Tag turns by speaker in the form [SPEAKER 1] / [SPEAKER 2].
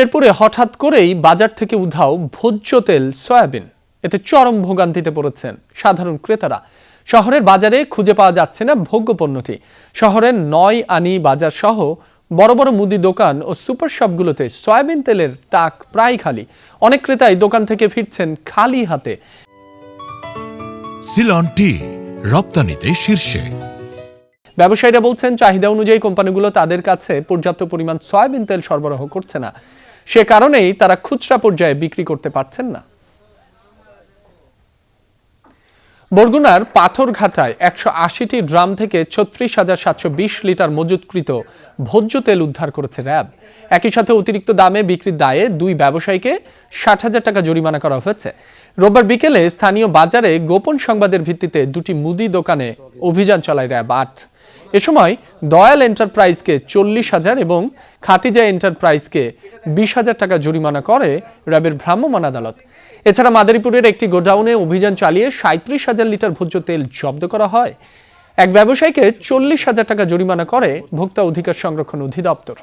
[SPEAKER 1] শেরপুরে হঠাৎ করেই বাজার থেকে উধাও ভোজ্য তেল সয়াবিন। এতে চরম ভোগান্তিতে পড়েছেন সাধারণ ক্রেতারা। শহরের বাজারে খুঁজে পাওয়া যাচ্ছে না ভোগ্য পণ্যটি। শহরের ৯ আনি বাজার সহ বড় বড় মুদি দোকান ও সুপার শপগুলোতে সয়াবিন তেলের তাক প্রায় খালি। অনেক ক্রেতাই দোকান থেকে ফিরছেন খালি হাতে।
[SPEAKER 2] সিলন টি রপ্তানিতে শীর্ষে।
[SPEAKER 1] ব্যবসায়ীরা বলছেন, চাহিদা অনুযায়ী কোম্পানিগুলো তাদের কাছে পর্যাপ্ত পরিমাণ সয়াবিন তেল সরবরাহ করছে না। সে কারণেই তারা খুচরা পর্যায়ে বিক্রি করতে পারছেন না। বরগুনার পাথরঘাটায় ১৮০টি ড্রাম থেকে ৩৬,৭২০ লিটার মজুতকৃত ভোজ্য তেল উদ্ধার করেছে র্যাব। একই সাথে অতিরিক্ত দামে বিক্রির দায়ে ২ ব্যবসায়ীকে ৬০,০০০ টাকা জরিমানা করা হয়েছে। রোববার বিকেলে স্থানীয় বাজারে গোপন সংবাদের ভিত্তিতে ২টি মুদি দোকানে অভিযান চালায় র্যাব ৮। এ সময় দয়াল এন্টারপ্রাইজকে ৪০,০০০ এবং খাতিজা এন্টারপ্রাইজকে ২০,০০০ টাকা জরিমানা করে র্যাবের ভ্রাম্যমাণ আদালত। এছাড়া মাদারীপুরের একটি গোডাউনে অভিযান চালিয়ে ৩৭,০০০ লিটার ভোজ্য তেল জব্দ করা হয়। এক ব্যবসায়ীকে ৪০,০০০ টাকা জরিমানা করে ভোক্তা অধিকার সংরক্ষণ অধিদপ্তর।